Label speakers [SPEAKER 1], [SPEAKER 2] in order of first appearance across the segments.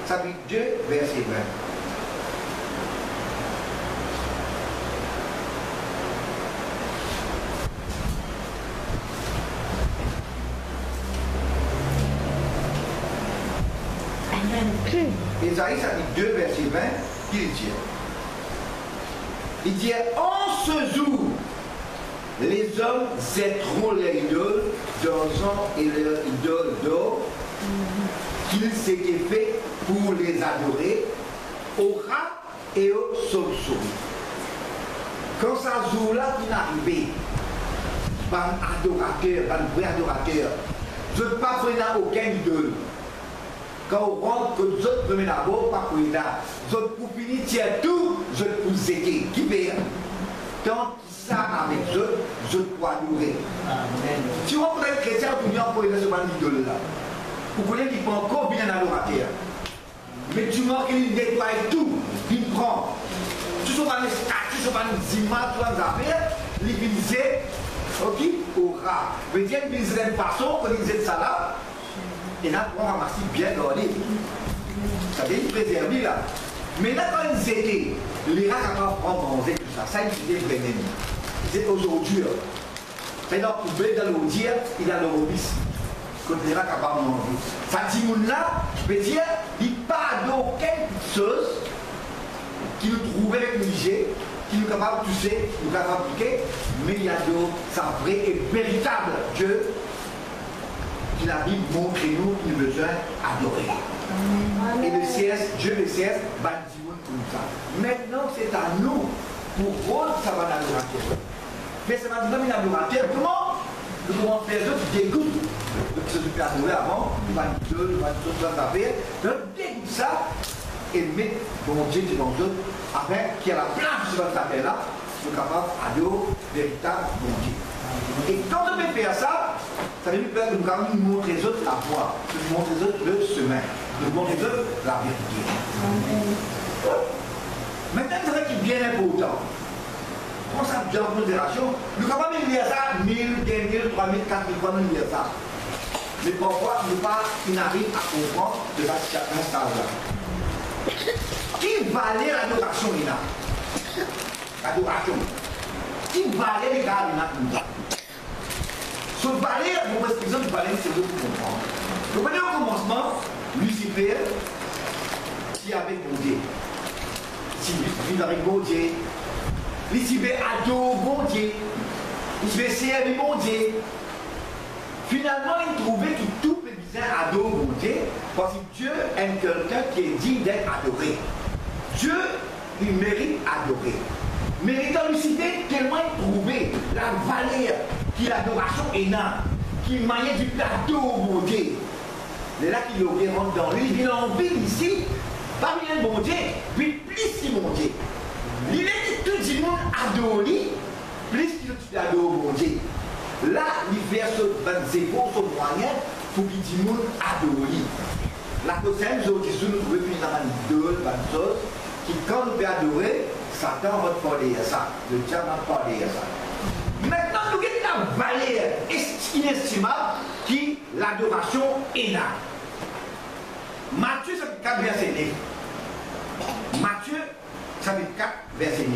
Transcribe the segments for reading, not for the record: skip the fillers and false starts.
[SPEAKER 1] chapitre 2, verset 20. Ésaïe chapitre 2, verset 20, il dit, en ce jour, les hommes zèteront leurs idoles d'argent et leurs idoles d'or qu'ils s'étaient fait pour les adorer au rat et au chauve-souris. Quand ce jour-là est arrivé, par adorateur, par vrai adorateur, je ne pas prendre aucun idole. Quand on rentre, que nous autres prenons d'abord, pas pour là. Nous autres pour finir, tiens tout, je pour zéter. Qui fait? Tant ça avec eux, je dois adorer. Si on prend un chrétien, vous venez pour ce ban d'idole là. Vous connaissez qu'il prend encore bien un adorateur. Mais tu manques, il nettoie tout, il prend. Tu ne pas les statues, tu ne pas les images, tu les affaires, il vise, ok, au rat. Mais dire qu'il vise d'une façon, qu'on vise ça là. Et là, on ramasse bien gardé. Ça veut dire préserver là. Mais là, quand ils étaient, les rats capables de prendre manger tout ça. Ça, ils étaient vraiment. C'est aujourd'hui. Maintenant, pour bien dans l'eau dire, il a le robis. Quand les rats capables de manger. Ça dit, là, veut dire, il n'y a pas d'aucune chose qui nous trouvait avec nous, qui nous capable de toucher, nous capable d'appliquer, mais il y a d'autres, ça vrai et véritable Dieu. Qui la Bible montre nous qu'il a besoin d'adorer. Et le CS, Dieu le CS, va dire comme ça. Maintenant, c'est à nous pour rendre ça va l'adorateur. Mais ça va dire un adorateur. Comment nous pouvons faire d'autres dégoûts. Donc, ce que je peux adorer avant, il va dire Dieu, il va dire tout ça, faire. Donc, dégoûte ça et mettre mon Dieu devant eux, afin qu'il y ait la place sur cette affaire-là, soit capable d'adorer véritable mon Dieu. Et quand on peut faire ça, ça veut dire que nous allons nous montrer les autres la voie, nous montrer les autres le chemin, nous montrer les autres la vérité. Maintenant, c'est vrai qu'il est bien important. Prends ça bien en considération. Nous sommes capables de lire ça 1000, 2000, 3000, 4000 fois, nous lire ça. Mais parfois, nous n'arrivons pas à comprendre de chacun stage-là. Qui valait l'adoration, il a? L'adoration. Qui valait les gars, il a? Ce balai, mon explication du balai, c'est de vous comprendre. Vous voyez au commencement, Lucifer, qui avait bon Dieu. Qui vit avec bon Dieu. Lucifer adore bon Dieu. Lucifer servait bon Dieu. Finalement, il trouvait que tout le bizarre adore bon Dieu, parce que Dieu aime quelqu'un qui est digne d'être adoré. Dieu, il mérite adorer. Méritant Lucifer, tellement il trouvait la valeur qui l'adoration énorme, qui maniait du plateau au bon Dieu. C'est là qu'il rentre dans lui, il a envie ici, parmi les bon Dieu, puis plus qu'il bon Dieu. Il est dit tout le monde adore lui, plus qu'il adore au bon Dieu. Là, il verse 20 épaules, son moyen, pour qu'il dit monde adore lui. La deuxième chose qui se nous trouve plus dans l'idole, 20 choses, qui quand nous peut adorer, Satan va parler à ça, le diable va parler à ça. Maintenant, nous avons la valeur inestimable qui est l'adoration énorme. Matthieu chapitre 4, verset 9. Matthieu chapitre 4, verset 9.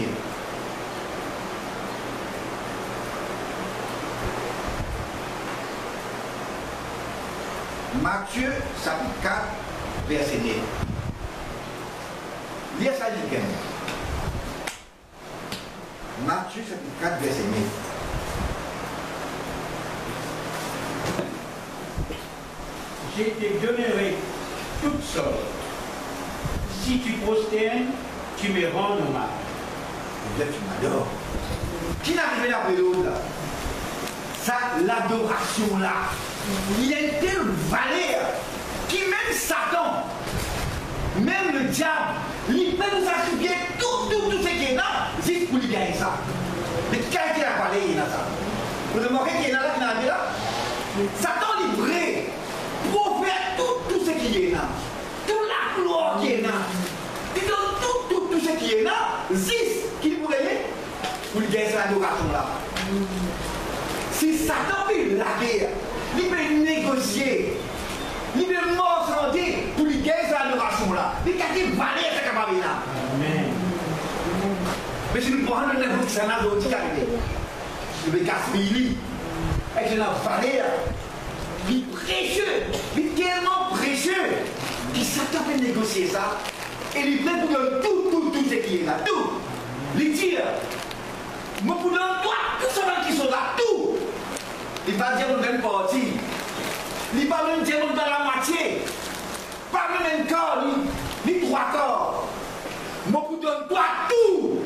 [SPEAKER 1] Matthieu chapitre 4, verset 9. Lisez ça, dit Matthieu chapitre 4, verset 9.
[SPEAKER 2] Je te donnerai toutes sortes. Si tu prosternes, tu me rends hommage.
[SPEAKER 1] Là, tu m'adores. Qui n'a arrivé la période là? Ça, l'adoration là. Il a une telle valeur qui même Satan, même le diable, il peut nous attribuer tout ce qui est là, juste pour lui gagner ça. Mais qui a parlé, il y a ça. Vous remarquez qu'il y en a là qui n'a pas là? Satan est prêt pour faire tout ce qui est là. Toute la gloire qui est là. Il donne tout ce qui est là, juste qu'il pourrait pour lui gagner cette adoration là. Si Satan fait la guerre, il peut négocier, il peut morceler pour lui gagner cette adoration. l'adoration là. Il y a des valeurs qui sont capables là. Mais si nous prenons le niveau de Sénat, nous disons qu'il y a Gaspili, avec la valeur, il est précieux, il est tellement précieux, qu'il s'attend à négocier ça, et il est prêt pour donner tout ce qui est là, tout. Il dit, moi pour donner toi, tous ceux qui sont là, tout. Il va dire une même partie. Il va même dire dans la moitié. Pas même un corps, ni trois corps. Moi pour donner toi tout.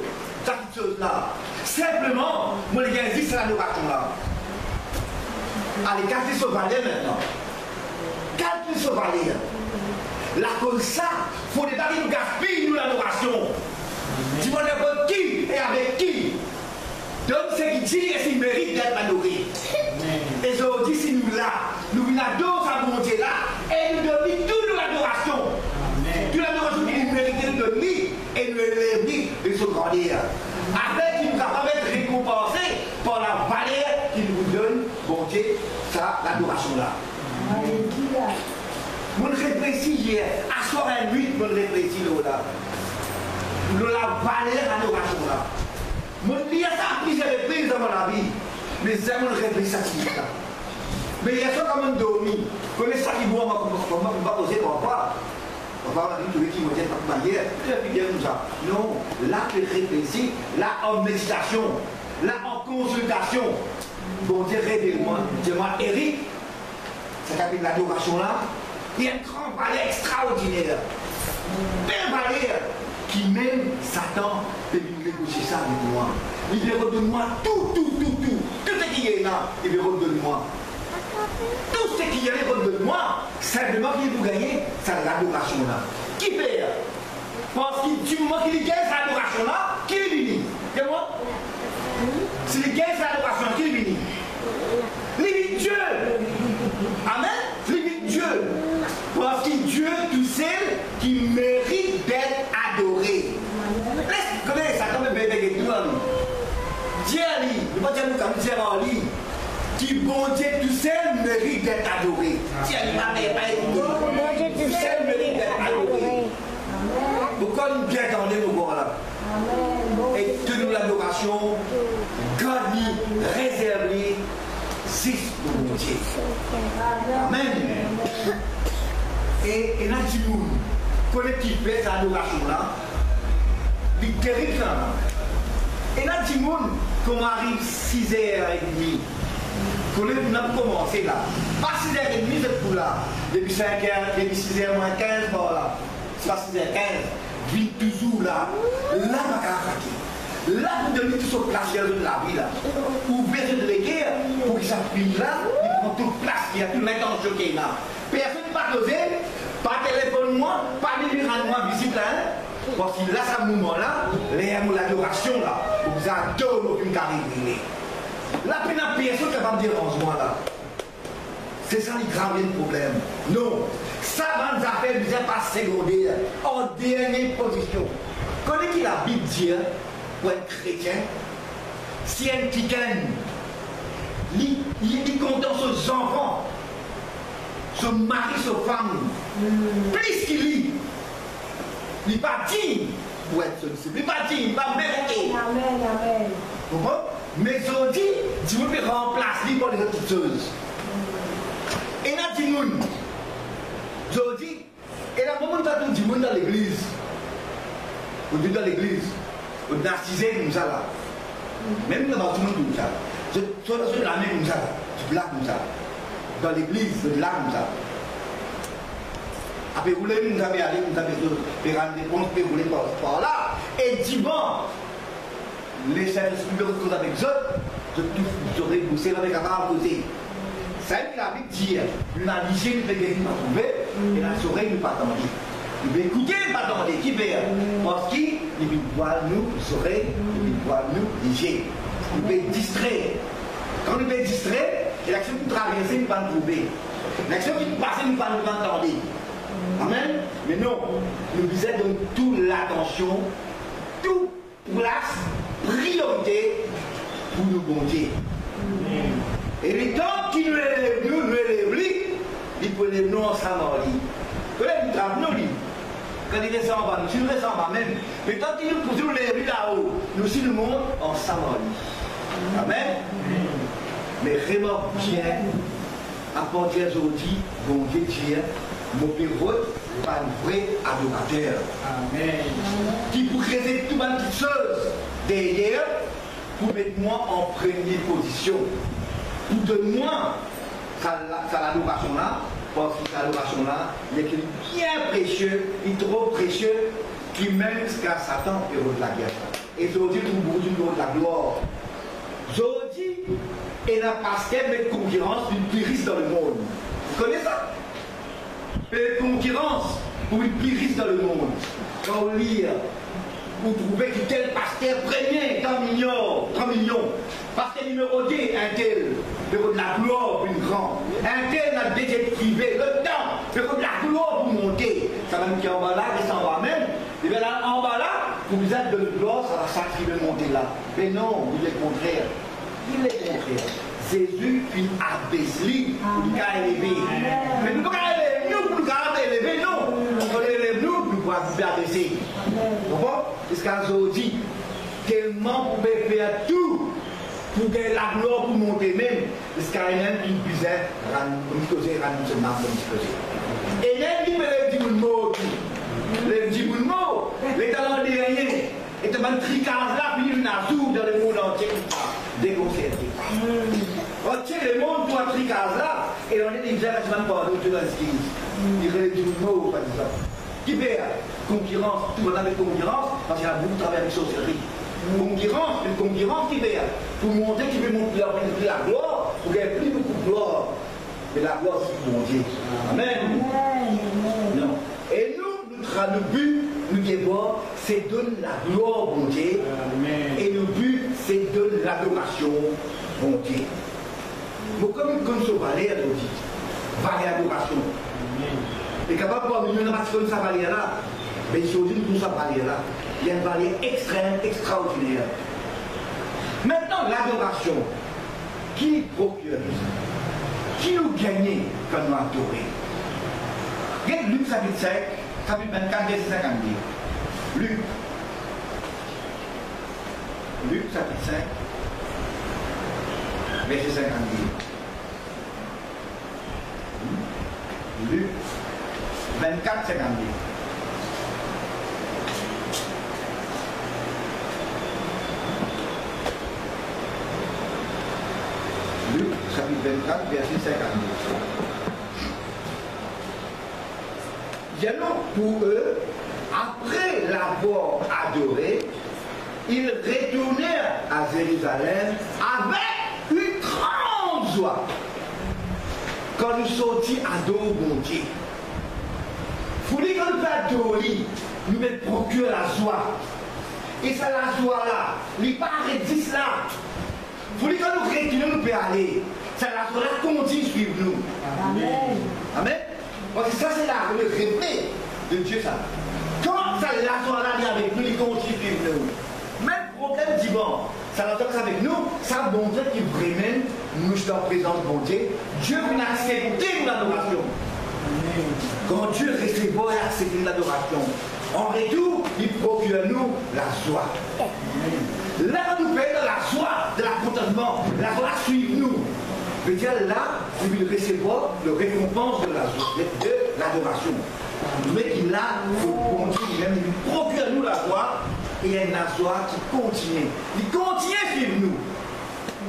[SPEAKER 1] Cette chose-là. Simplement, moi les gars disent c'est l'adoration là. Allez, calculez ce valeur maintenant. Calculez ce valeur. La cause ça, il faut pas nous gaspiller nous l'adoration. Tu vois n'importe qui et avec qui. Donc ce qui dit et s'il mérite d'être adoré. Et je dis si nous là, nous adorons sa volonté là, et nous donnons toute l'adoration. Toute l'adoration qu'il mérite de donner et nous élève de se grandir. Avec qu'il nous capable d'être récompensé par la valeur qu'il nous donne, bon Dieu, ça, l'adoration là. Mon réfléchis hier, à soir et nuit, mon réfléchis là. La valeur de l'adoration là. Mon lire ça plusieurs reprises dans mon vie, mais c'est mon réfléchis ça. Mais il y a ça comme un dormi. Connaissez ça qui voit, on va poser pour pas. On va dire tout qui me dit pas manière. Non, là tu réfléchis, là en méditation, là en consultation. Bon Dieu révèle-moi, dis-moi Eric, ça s'appelle l'adoration là. Il y a un grand valeur extraordinaire. Belle valeur qui même Satan peut négocier ça avec moi. Il veut redonner-moi tout ce qui est là, il veut redonner-moi. Tout ce qui est là, il veut redonner-moi. Simplement qu'il vous gagne, c'est l'adoration là. Qui perd? Parce que du moment qu'il gagne cette adoration là, qui est béni? C'est moi? Si il gagne cette adoration, qui est béni? Limite Dieu. Amen? Limite Dieu. Parce que Dieu, tout seul, qui mérite d'être adoré. Comment ça, comme un bébé qui est tout en lui? Dieu, ne pas dire nous comme Dieu en lui. Qui, bon Dieu, tout seul, mérite d'être adoré. Dieu, il m'a pas écouté. Tout seul mérite d'être adoré. Pourquoi nous bien entendez nos voix là? Et tenons l'adoration, garnie, réservée, c'est pour mon Dieu. Amen. Et là, tu nous connais qui fait cette adoration-là, il est terrible là. Et là, tu nous, quand on arrive 6h30, qu'on a commencé là, pas 6h30 cette fois-là, depuis 5h, depuis 6h moins 15, voilà, c'est pas 6h15, vite toujours là, là, on va là, vous donnez tout ce place de la vie là. Ouvrez de l'équerre pour qu'il s'appuie là, il prend toute place, il y a tout le temps choqué là. Personne ne va causer, pas téléphone moi, pas de moi visite là. Parce qu'il a ce moment-là, l'adoration là, vous adorez aucune carrière. Là, puis la personne qui va me dire en ce moment-là. C'est ça le grave problème. Non, ça va nous faire déjà pas secondaire, en dernière position. Connais-tu la Bible dit pour un chrétien, si un chicken, il content ses enfants, son mari, sa femme, plus qu'il lit, il n'est pas digne pour être sollicité, il n'est pas digne, il n'est pas mérité.
[SPEAKER 3] Amen, amen.
[SPEAKER 1] Vous comprenez? Mais aujourd'hui, tu veux remplacer pour les autres choses. Et là, tu nous, aujourd'hui, et là, moment où tu as tout dans l'église, ou dans l'église, ou narcisé comme ça là, même dans tout le monde comme ça, tu as la main comme ça, tu plaques comme ça, dans l'église, tu plaques comme ça. Après, vous avez aller, vous avez rendre des comptes, vous voulez par là, et dimanche, les services publics que vous avez avec eux, vous aurez poussé avec un à poser. Ça veut dire la Bible dit, la l'hygiène de guérir m'a trouvé, et la oreille ne pas attendre. Il veut écouter, pas attendre, qui veut. Parce qu'il veut voir nous, oreilles, il veut voir nous, l'hygiène. Il veut distraire. Quand il veut distraire, l'action qui traverse, il va nous trouver. L'action qui passe, il va nous entendre. Amen. Mais non, nous disons donc toute l'attention, toute place, priorité pour nous bondir. Et les temps qui nous élèvent, il faut les nous ensemble. Vous avez du travail, les restons en bas, nous, si nous restons en bas même. Mais tant qu'il nous posons les rues là-haut, nous aussi nous montrons en Samarie. Amen. Mais vraiment bien, à partir d'aujourd'hui, bon Dieu dit, mon père, pas un vrai adorateur.
[SPEAKER 2] Amen.
[SPEAKER 1] Qui pour créer tout ma petite chose derrière, pour mettre moi en première position. Pour de moi, ça l'adoration là, parce que cette adoration là, il est bien précieux, il est trop précieux, qui même jusqu'à Satan et de la guerre. Et aujourd'hui, tout le monde de la gloire. Aujourd'hui, il n'a pas de concurrence d'une plus riche dans le monde. Vous connaissez ça? Et concurrence pour une plus riche dans le monde. Quand on lit, vous trouvez que tel pasteur premier, 30 millions. Pasteur numéro 2, un tel, de la gloire pour une grande. Un tel n'a déjà privé, le temps, de la gloire pour monter. Ça va nous dire en bas là, et ça en bas même. Et bien là, en bas là, pour vous êtes de la gloire, ça va s'attribuer monter là. Mais non, il est le contraire. Il est le contraire. Jésus puis abaissé, il a élevé. Mais nous ne pouvons pas élever, nous ne pouvons pas élever, non. On peut élever nous, nous pouvons pas abaisser. Vous comprenez? Parce qu'aujourd'hui, tellement vous pouvez faire tout pour gagner la gloire pour monter même. Parce qu'il y a même qui disait, et même il me dit le mot, les talents derniers, et tu vas tricage là, puis une azur dans le monde entier, déconcerté. On tient le monde pour un tricage là, et on est déjà même pas d'autres dans ce qui il relève du mot, par exemple. Qui fait concurrence, tout le monde avec concurrence, parce qu'il y a beaucoup de travail avec sorcellerie. Concurrence, une concurrence qui fait, pour montrer qu'il veut montrer la gloire, pour qu'il n'y ait plus beaucoup de gloire. Mais la gloire, c'est pour mon Dieu. Amen. Non. Et nous, notre but, nous devons, c'est donner la gloire, mon Dieu. Amen. Et le but, c'est donner l'adoration, mon Dieu. Mais comme ce valet, on dit, valet adoration. Et capable de nous mettre sa valeur là, mais il faut dire que sa valeur là, il y a une valeur extrême, extraordinaire. Maintenant, l'adoration, qui procure ça? Qui nous gagne quand nous adorons? Regardez Luc chapitre 5, chapitre 24, verset 52. Luc chapitre 5, verset 52. Luc 24, 52. Luc, chapitre 24, verset 52. Bien pour eux, après l'avoir adoré, ils retournèrent à Jérusalem avec une grande joie. Quand nous sortis adorer mon Dieu. Vous voulez qu'on peut adorer, nous mettre procure la joie. Et c'est la joie là, il n'est pas arrêté là. Vous voulez qu'on nous retourne, nous peut aller. C'est la joie là continue à suivre nous. Amen. Amen. Parce que ça c'est là le rêve de Dieu ça. Quand ça la joie là est avec nous, il continue à suivre nous. Même problème dit bon, ça l'entend avec nous, ça montre qu'il vraiment nous sommes en présence de Dieu. Dieu vient accepter l'adoration. Quand Dieu recevra et accepte l'adoration, en retour, il procure nous la joie. Là, nous faisons la joie de la contentement, la joie suit nous. Je veux dire, là, il will recevoir le récompense de l'adoration. Mais il a, il procure nous la joie, et il y a une joie qui continue. Il continue à suivre nous.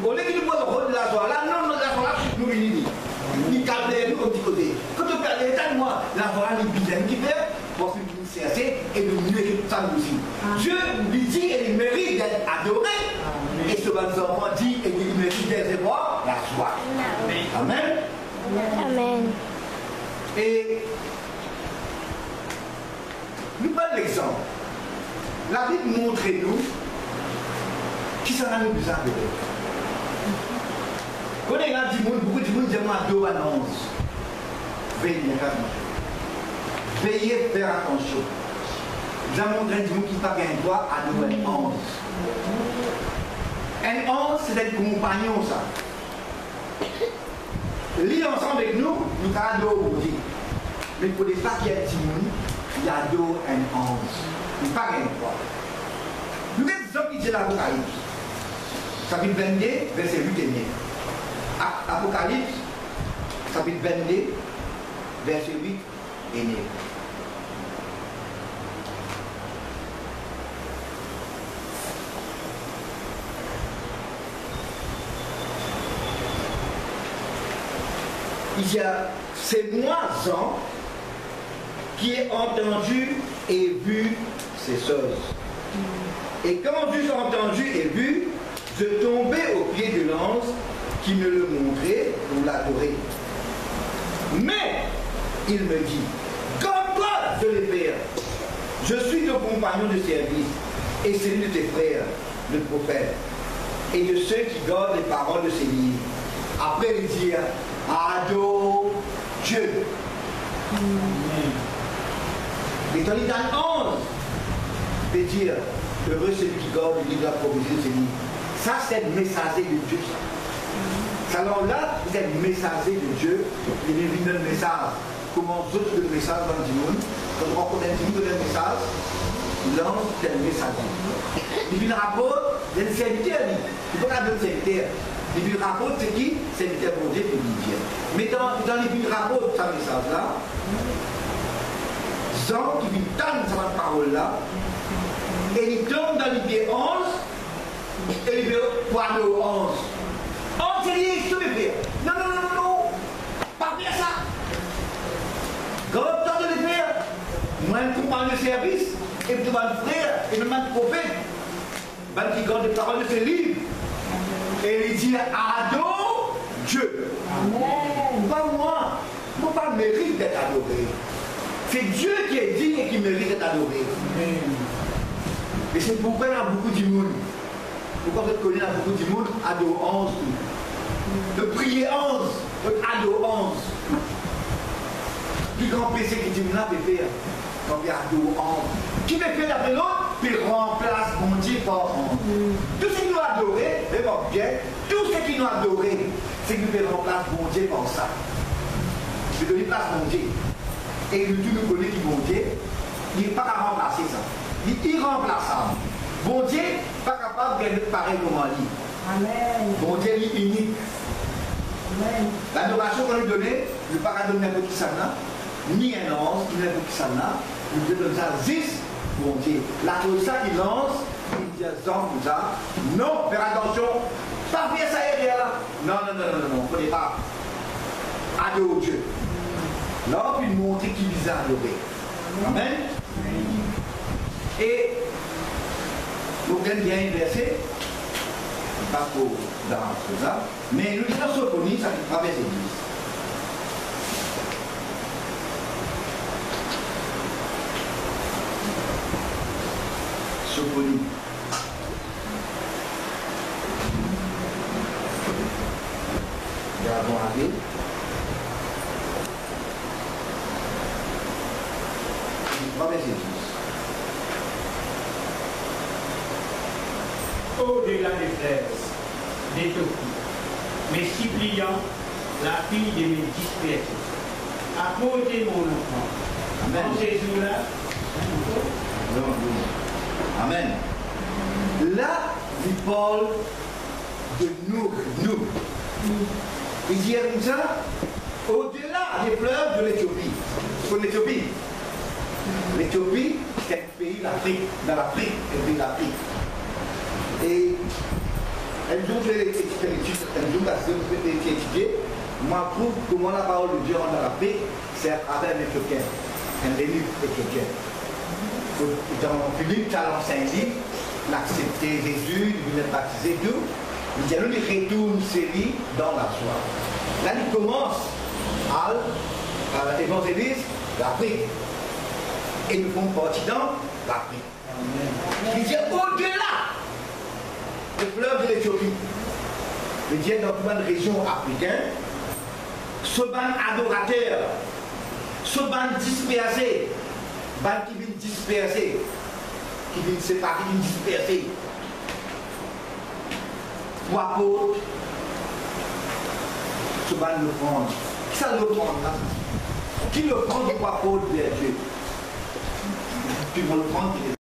[SPEAKER 1] Au lieu qu'il nous voit le rôle de la joie, là, non, la joie, nous unit. Il calme nous au petit côté. Quand tu perds l'état de moi, la joie, il bizarre qui fait, pour ce qui nous sert, et nous mérite ça aussi. Dieu lui dit, et il mérite d'être adoré. Et ce bon enfant dit, et il mérite d'être recevoir la joie. Amen.
[SPEAKER 3] Amen.
[SPEAKER 1] Et nous prenons l'exemple. La Bible montre-nous qui s'en a nous besoin de. Quand il y a beaucoup de monde demandent d'eau à l'annonce. Veillez à faire attention. Veillez à faire attention. Nous avons montré du monde qui n'a pas un droit à nous un 11. Un 11, c'est un compagnon, ça. Lis ensemble avec nous, nous avons d'eau aujourd'hui. Mais il faut des pas qu'il y ait un petit monde, il adore un ange. Il pas rien de quoi. Nous avons des hommes qui disent l'Apocalypse. Chapitre 22, verset 8 et 9. Apocalypse, chapitre 22, verset 8 et 9. Il y a, c'est moi, Jean, qui ai entendu et vu ces choses. Et quand j'eus entendu et vu, je tombais au pied de l'ange qui me le montrait pour l'adorer. Mais il me dit, comme toi, je l'ai fait, je suis ton compagnon de service et celui de tes frères, le prophète, et de ceux qui gardent les paroles de ces livres. Après il dit, adore Dieu. Et dans les 11, veut dire, heureux celui qui garde le livre de la prophétie de ces livres. Ça, c'est le messager de Dieu. Alors là, vous êtes messager de Dieu, il vient le message. Comment d'autres le message dans le monde, quand on rencontre un monde, le message, l'ange, c'est le messager. Il vient le rapport, il y a le serviteur, il faut regarder le serviteur. Il vient le rapport, c'est qui? C'est le serviteur pour Dieu qui vient. Mais dans le rapport de ce message-là, Jean qui vient tendre cette parole-là, et il tombe dans l'idée 11, et il veut voir le 11. Oh, c'est lié, je te vais faire. Non, non, non, non, non. Pas faire ça. Quand on tente de le faire, moi, je comprends le service, et je demande le frère, et je demande le prophète, qui garde les paroles de ses livres. Et il dit, adore Dieu. Amen. Pas moi. Moi, pas mérite d'être adoré. C'est Dieu qui est digne et qui mérite d'être adoré. Amen. Et c'est pourquoi il y a beaucoup de monde. Pourquoi vous connaissez beaucoup de monde, adore 11. De prier 11, de adore 11. Plus grand péché qui dit, là, peut faire. Quand il y a adore 11. Qui peut faire après l'autre, puis remplace mon Dieu par 11. Tout ce qui nous a adoré, vraiment bien, tout ce qui nous a adoré, c'est qu'il peut remplacer mon Dieu par ça. Je donne place mon Dieu. Et nous tous nous connaissons qui mon Dieu, il n'est pas capable de remplacer ça. Il est irremplaçable. Bon Dieu, pas capable de pareil comme lui. Amen. Bon Dieu, il est unique. Amen. L'adoration qu'on lui donnait, il ne peut pas donner n'importe qui ça là, ni un ange, ni n'importe qui ça là. Il donne ça juste, bon Dieu. La chose ça qu'il lance, il dit Jean comme ça. Non, faire attention, pas faire ça derrière là. Non, non, non, non, non, il ne faut pas adorer Dieu. Là, on peut montrer qu'il vise à adorer. Amen. Et nous avons bien un verset, pas pour dans ça, mais nous disons Sophonie, ça fait verset 10. Sophonie. Nous avons arrivé. Verset 10.
[SPEAKER 2] Au-delà des fraises, d'Éthiopie, mais suppliant la fille de mes dispersés. Apportez mon enfant.
[SPEAKER 1] Amen.
[SPEAKER 2] En ces jours-là.
[SPEAKER 1] Amen. Là, il parle de nous. Il dit comme ça, au-delà des fleuves de l'Éthiopie. Pour l'Éthiopie. L'Éthiopie, c'est un pays d'Afrique, dans l'Afrique, un pays d'Afrique. Et un jour, je vais étudier, moi, je trouve comment la parole de Dieu rentre dans l'Afrique, c'est avec un Éthiopien, un élu éthiopien. Dans Philippe, tu as lancé un livre, l'accepter Jésus, il est baptisé, tout. Il dit, nous, il retourne série dans la joie. Là, il commence à l'évangéliste l'Afrique. Et nous font partie dans l'Afrique. Il dit, au-delà des fleuves de l'Éthiopie, il dit, dans toute une région africaine, ce ban adorateur, ce ban dispersé, ban qui vient disperser, qui vient séparer, qui vient disperser. Pour apôtres, ce ban le prendre. Qui ça le prend là? Qui le prend pour apôtre vers Dieu? qui vont le prendre.